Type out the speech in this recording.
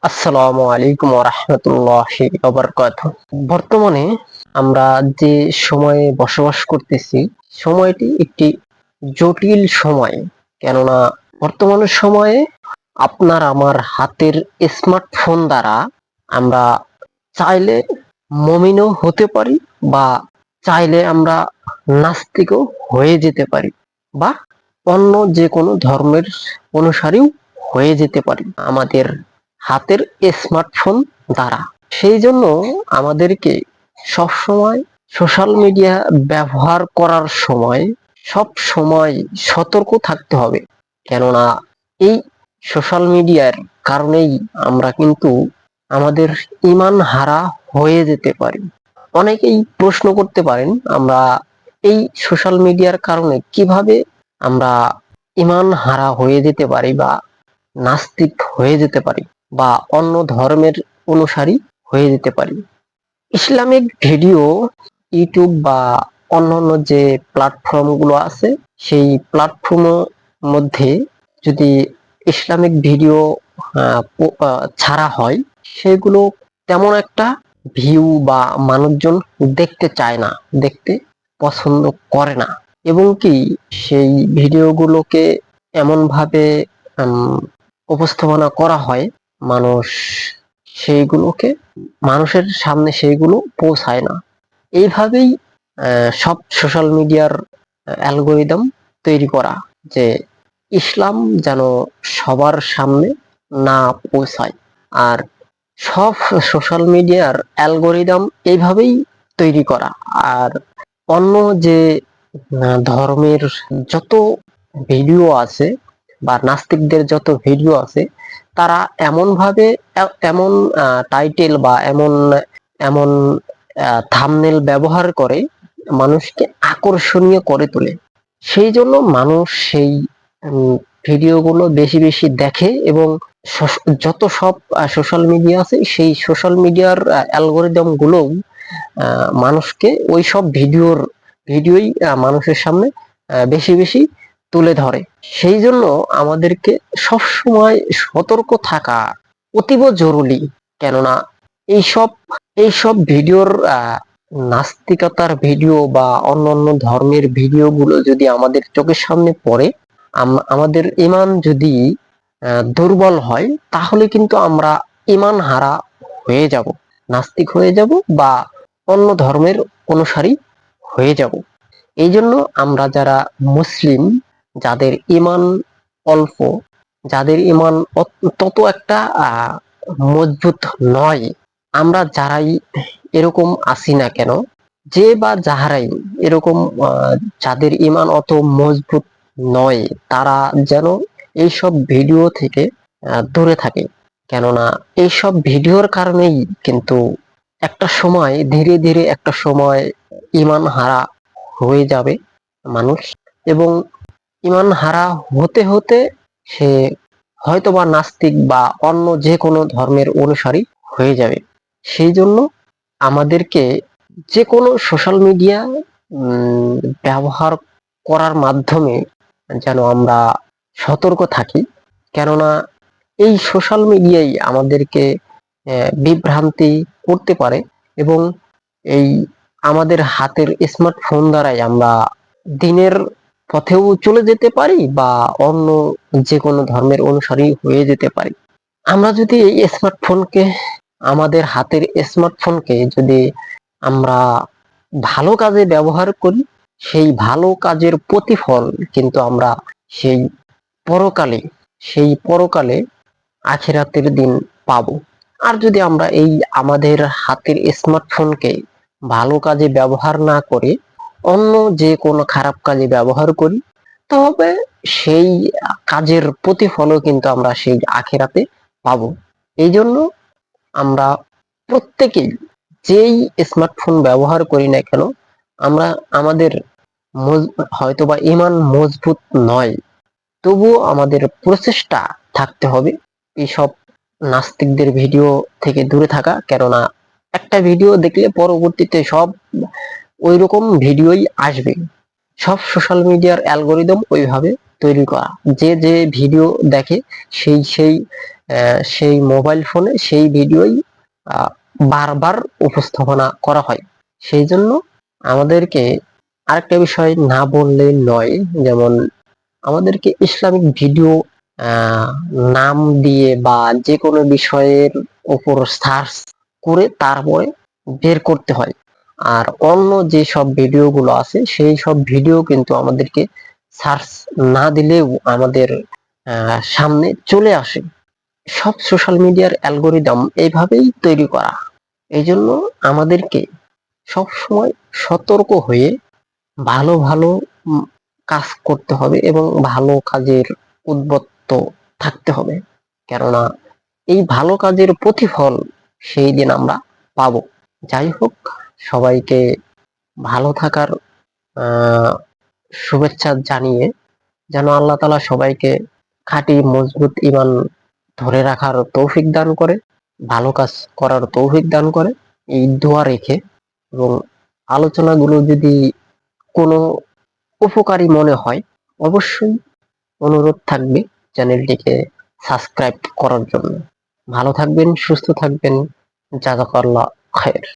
আসসালামু আলাইকুম ওয়া রাহমাতুল্লাহি ওয়া বারাকাতুহু। বর্তমানে আমরা যে সময়ে বসবাস করতেছি, সময়টি একটি জটিল সময়। কেননা বর্তমানের সময়ে আপনার আমার হাতের স্মার্টফোন দ্বারা আমরা চাইলে মুমিনও হতে পারি বা চাইলে আমরা নাস্তিকও হয়ে যেতে পারি বা অন্য যেকোনো ধর্মের অনুসারীও হয়ে যেতে পারি আমাদের হাতের স্মার্টফোন দ্বারা। সেই জন্য আমাদেরকে সবসময় সোশ্যাল মিডিয়া ব্যবহার করার সময় সব সময় সতর্ক থাকতে হবে। কেননা এই সোশ্যাল মিডিয়ার কারণেই আমরা কিন্তু আমাদের ঈমান হারা হয়ে যেতে পারি। অনেকেই প্রশ্ন করতে পারেন, আমরা এই সোশ্যাল মিডিয়ার কারণে কিভাবে আমরা ঈমান হারা হয়ে যেতে পারি বা নাস্তিক হয়ে যেতে পারি বা অন্য ধর্মের অনুসারী হয়ে যেতে পারি। ইসলামিক ভিডিও ইউটিউব বা অন্যান্য যে প্ল্যাটফর্ম গুলো আছে, সেই প্ল্যাটফর্মের মধ্যে যদি ইসলামিক ভিডিও ছাড়া হয়, সেগুলো তেমন একটা ভিউ বা মানুষজন দেখতে চায় না, দেখতে পছন্দ করে না। এবং কি সেই ভিডিওগুলোকে এমন ভাবে উপস্থাপনা করা হয়, মানুষ সেইগুলোকে মানুষের সামনে সেইগুলো পৌঁছায় না। এইভাবেই সব সোশ্যাল মিডিয়ার অ্যালগোরিদম তৈরি করা, যে ইসলাম যেন সবার সামনে না পৌঁছায়। আর সব সোশ্যাল মিডিয়ার অ্যালগোরিদম এইভাবেই তৈরি করা। আর অন্য যে ধর্মের যত ভিডিও আছে বা নাস্তিকদের যত ভিডিও আছে, তারা এমন ভাবে এমন টাইটেল বা এমন এমন থাম্বনেল ব্যবহার করে মানুষকে আকর্ষণীয় করে তোলে। সেই জন্য মানুষ সেই ভিডিওগুলো বেশি বেশি দেখে এবং যত সব সোশ্যাল মিডিয়া আছে, সেই সোশ্যাল মিডিয়ার অ্যালগোরিদম গুলো মানুষকে ওই সব ভিডিওই মানুষের সামনে বেশি বেশি তুলে ধরে। সেই জন্য আমাদেরকে সবসময় সতর্ক থাকা অতীব জরুরি। কেননা এইসব এইসব ভিডিওর নাস্তিকতার ভিডিও বা অন্যান্য ধর্মের ভিডিও গুলো যদি আমাদের চোখের সামনে পড়ে, আমাদের ঈমান যদি দুর্বল হয়, তাহলে কিন্তু আমরা ঈমান হারা হয়ে যাব, নাস্তিক হয়ে যাব বা অন্য ধর্মের অনুসারী হয়ে যাব। এই জন্য আমরা যারা মুসলিম, যাদের ঈমান অল্প, যাদের ঈমান তত একটা মজবুত নয়, আমরা যারাই এরকম আছি না কেন, যে বা যাহারাই এরকম যাদের ঈমান অত মজবুত নয়, তারা যেন এইসব ভিডিও থেকে দূরে থাকে। কেননা এইসব ভিডিওর কারণেই কিন্তু একটা সময়, ধীরে ধীরে একটা সময় ঈমান হারা হয়ে যাবে মানুষ। এবং ঈমান হারা হতে হতে সে হয়তোবা নাস্তিক বা অন্য যে কোনো ধর্মের অনুসারী হয়ে যাবে। সেই জন্য আমাদেরকে যে কোনো সোশ্যাল মিডিয়া ব্যবহার করার মাধ্যমে যেন আমরা সতর্ক থাকি। কেননা এই সোশ্যাল মিডিয়াই আমাদেরকে বিভ্রান্তি করতে পারে এবং এই আমাদের হাতের স্মার্টফোন দ্বারাই আমরা দিনের পথেও চলে যেতে পারি বা অন্য যে কোনো ধর্মের অনুসারী হয়ে যেতে পারি। আমরা যদি এই স্মার্টফোনকে, আমাদের হাতের স্মার্টফোনকে যদি আমরা ভালো কাজে ব্যবহার করি, সেই ভালো কাজের প্রতিফল কিন্তু আমরা সেই পরকালে সেই পরকালে আখিরাতের দিন পাবো। আর যদি আমরা এই আমাদের হাতের স্মার্টফোনকে ভালো কাজে ব্যবহার না করে অন্য যে কোনো খারাপ কাজে ব্যবহার করি, তবে সেই কাজের প্রতিফলও কিন্তু আমরা সেই আখিরাতে পাবো। এই জন্য আমরা প্রত্যেকেই, যেই স্মার্টফোন ব্যবহার করি না কেন, আমরা আমাদের হয়তোবা ঈমান মজবুত নয়, তবুও আমাদের প্রচেষ্টা থাকতে হবে এইসব নাস্তিকদের ভিডিও থেকে দূরে থাকা। কেননা একটা ভিডিও দেখলে পরবর্তীতে সব ওইরকম ভিডিওই আসবে। সব সোশ্যাল মিডিয়ার অ্যালগোরিদম ওইভাবে তৈরি করা, যে যে ভিডিও দেখে সেই সেই সেই মোবাইল ফোনে সেই ভিডিওই আহ, বারবার উপস্থাপনা করা হয়। সেই জন্য আমাদেরকে আরেকটা বিষয় না বললে নয়, যেমন আমাদেরকে ইসলামিক ভিডিও আহ, নাম দিয়ে বা যে কোনো বিষয়ের উপর সার্চ করে তারপরে বের করতে হয়। আর অন্য যে সব ভিডিও গুলো আছে সেই সব ভিডিও কিন্তু আমাদেরকে সার্চ না দিলেও আমাদের সামনে চলে আসে। সব সোশ্যাল মিডিয়ার অ্যালগোরিদম এইভাবেই তৈরি করা। এই জন্য আমাদেরকে সব সময় সতর্ক হয়ে ভালো ভালো উম, কাজ করতে হবে এবং ভালো কাজের উদ্বুদ্ধ থাকতে হবে। কেননা এই ভালো কাজের প্রতিফল সেই দিন আমরা পাবো। যাই হোক, সবাইকে ভালো থাকার আহ শুভেচ্ছা জানিয়ে যেন আল্লাহ তাআলা সবাইকে খাঁটি মজবুত ঈমান ধরে রাখার তৌফিক দান করে, ভালো কাজ করার তৌফিক দান করে, এই দোয়া রেখে, এবং আলোচনাগুলো যদি কোনো উপকারী মনে হয় অবশ্যই অনুরোধ থাকবে চ্যানেলটিকে সাবস্ক্রাইব করার জন্য। ভালো থাকবেন, সুস্থ থাকবেন। জাযাকাল্লাহ খায়ের।